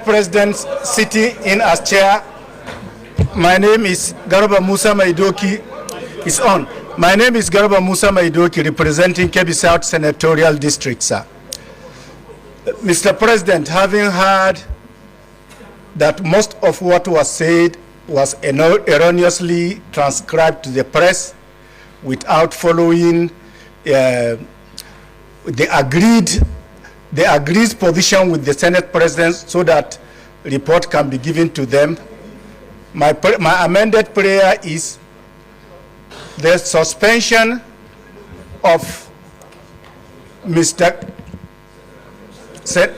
President sitting in as chair. My name is Garba Musa Maidoki. It's on. My name is Garba Musa Maidoki, representing Kebbi South Senatorial District, sir. Mr. President, having heard that most of what was said was erroneously transcribed to the press without following the agreed position with the Senate President so that report can be given to them, my amended prayer is the suspension of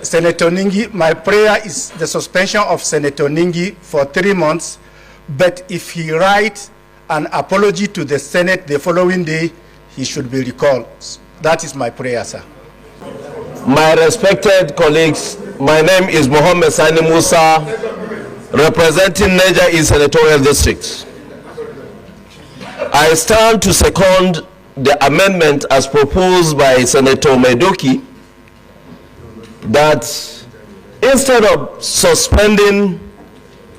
Senator Ningi. My prayer is the suspension of Senator Ningi for 3 months, but if he writes an apology to the Senate the following day, he should be recalled. That is my prayer, sir. My respected colleagues, my name is Mohammed Sani Musa, representing Nigerian Senatorial District. I stand to second the amendment as proposed by Senator Maidoki, that instead of suspending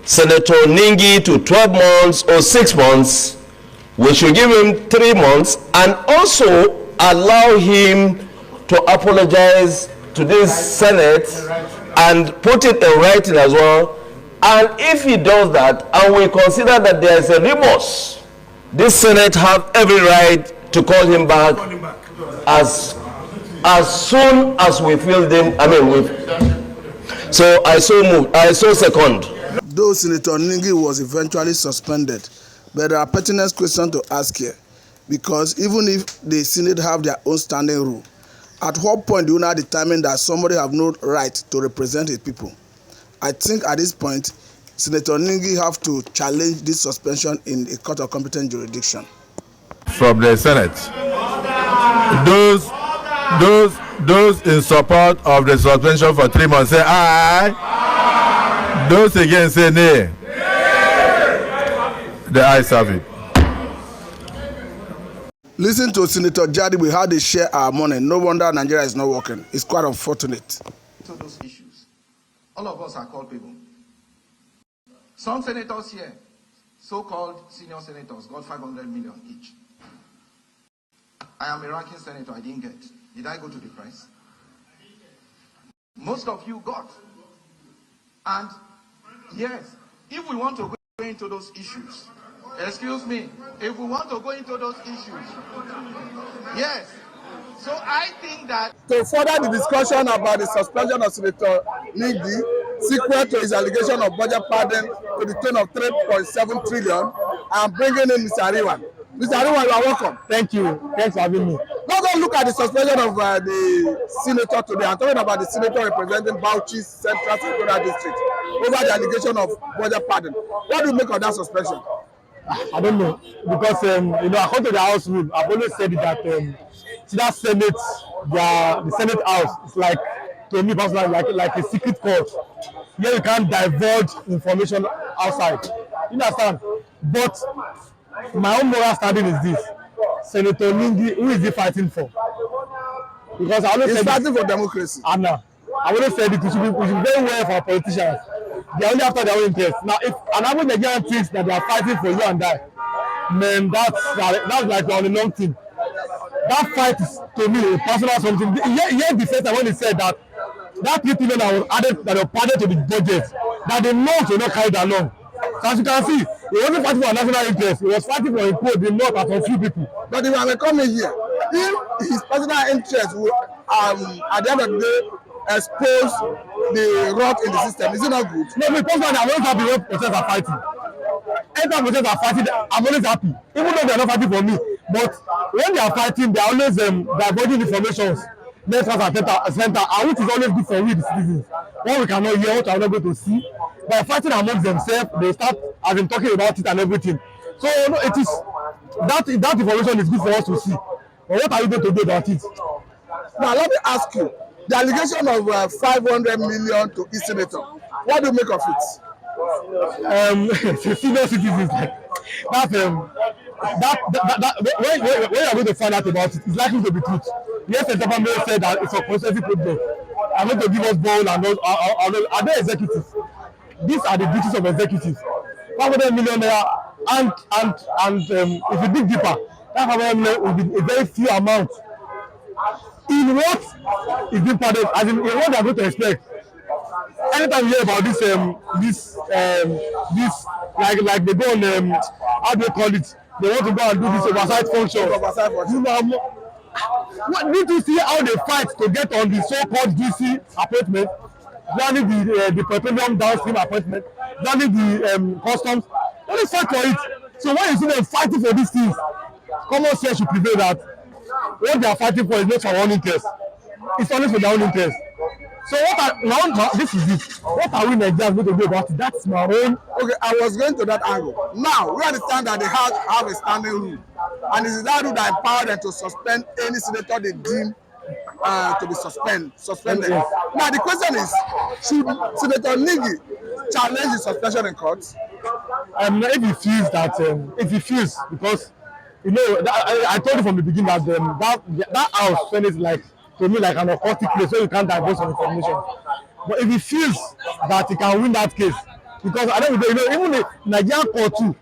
Senator Ningi to 12 months or 6 months, we should give him 3 months and also allow him to apologize to this Senate and put it in writing as well. And if he does that, and we consider that there is a remorse, this Senate have every right to call him back as soon as we feel them. So I so moved. I so second. Though Senator Ningi was eventually suspended, but there are pertinent questions to ask here, because even if the Senate have their own standing rule, at what point do you now determine that somebody have no right to represent his people? I think at this point, Senator Ningi have to challenge this suspension in a court of competent jurisdiction. From the Senate, those in support of the suspension for 3 months say aye. Those against say nay. The ayes have it. Listen to Senator Jadi, we how they share our money. No wonder Nigeria is not working. It's quite unfortunate. To those issues, all of us are called people. Some senators here, so-called senior senators, got 500 million each. I am a ranking senator, I didn't get. Did I go to the press? Most of you got. And yes, if we want to go into those issues, excuse me, if we want to go into those issues, yes. So I think that to further the discussion about the suspension of Senator Ningi, sequel to his allegation of budget pardon to the tune of 3.7 trillion, I'm bringing in Mr. Ariwan. Mr. Ariwan, you are welcome. Thank you. Thanks for having me. Let's go look at the suspension of the senator today. I'm talking about the senator representing Bauchi Central Senatorial District over the allegation of budget pardon. What do you make of that suspension? I don't know, because according to the House rule, I've always said that that Senate, the Senate House is like, to me personally, like a secret court. Here you can't divulge information outside. You understand? But my own moral standing is this: Senator Ningi, who is he fighting for? Because I always said fighting for democracy. Anna, I always said it should be very well for politicians. They are only after their own interest. Now, if an average Nigerian thinks that they are fighting for you and I, man, that's like on a long thing. That fight is, to me, a personal something. Here the first time when he said that 3 trillion that was added, that were added to the budget, that the north will not carry that along. So as you can see, he wasn't fighting for a national interest. He was fighting for the north and for few people. But if I'm coming here, if his personal interest will, at the end of the day, expose the rot in the system, is it not good? No, me personally, I'm always happy when process are fighting. Anytime process are fighting, I'm always happy, even though they are not fighting for me. But when they are fighting, they are always diverging information left, right, and center, and which is always good for we, the citizens. What we cannot hear, what we are not going to see. By fighting amongst themselves, they start talking about it and everything. So no, it is that information is good for us to see. But what are you going to do about it? Now let me ask you. The allegation of 500 million to each senator, what do you make of it? Senior citizens, when you are going to find out about it, it's likely to be truth. Yes, the government said that it's a consensus project. I'm going to give us ball and those are they executives. these are the duties of executives. 500 million naira, and if you dig deeper, that 500 million will be a very few amount in what is being padded, as in what they are going to expect. Anytime you hear about this like they go on how do they call it? They want to go and do this oversight function. You know, what did you see how they fight to get on the so-called DC appointment, planning the petroleum downstream appointment, planning the customs? They only fight for it. So when you see them fighting for these things, common sense should prevail that what they are fighting for is not for one interest. It's only for their own interest. So what are now this is it. What are we Nigerians going to do about it? That's my own. Okay, I was going to that angle. Now we understand that they have a standing rule, and it is that rule that empower them to suspend any senator they deem to be suspended. Yes. Now the question is, should Senator Ningi challenge the suspension in court? If he feels because you know I told you from the beginning that that house when it's like to me like an occultic place where you can't divulge some information. But if he feels that he can win that case, because I don't know, even the Nigerian court too.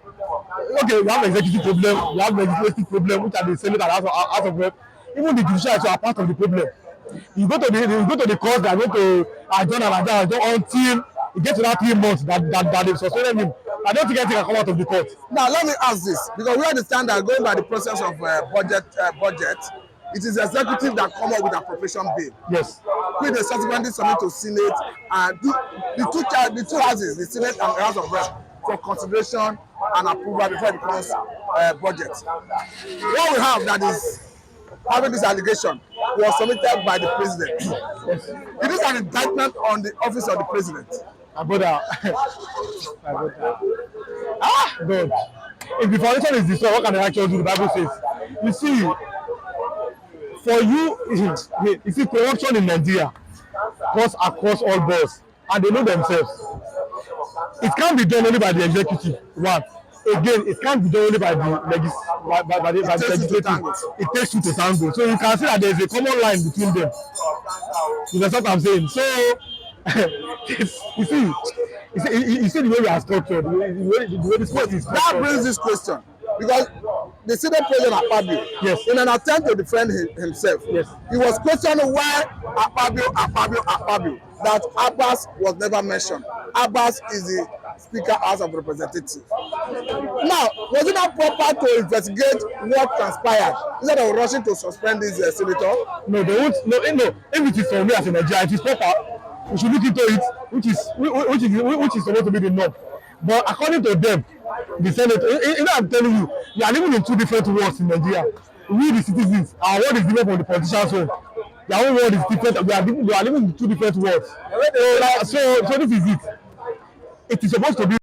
Okay, we have executive problem, we have legislative problem, which are the Senate and House of Rep. Even the judiciary are part of the problem. You go to the court, they are going to adjourn until you get to that 3 months that they suspended him. I don't think anything can come out of the court. Now let me ask this, because we understand that going by the process of budget, it is the executive that come up with appropriation bill. Yes. Which they subsequently submit to Senate and the two houses, the Senate and the House of Rep, for consideration and approval before it becomes budget. What we have that is having this allegation was submitted by the president. Yes. It is an indictment on the office of the president. My brother. God. If the foundation is destroyed, what can the actual do? The Bible says. You see, for you see corruption in Nigeria goes across all boards, and they know themselves. It can't be done only by the executive. One. Again, it can't be done only by the legislative. It takes two to tango. So you can see that there is a common line between them. You know what I'm saying? So you see the way we are structured, the way this court is structured. That brings this question, because the Senate President Akpabio, yes, in an attempt to defend himself, yes, he was questioning why Akpabio, that Abbas was never mentioned. Abbas is the Speaker House of Representatives. Now, was it not proper to investigate what transpired instead of rushing to suspend this senator? No, they won't. No. If it is for me as a Nigerian, it is proper. We should look into it, which is supposed to be the norm. But according to them, the Senate, I'm telling you, we are living in two different worlds in Nigeria. We, the citizens, our world is different from the politicians' world. Their own world is different. We are living in two different worlds. So this is it. It is supposed to be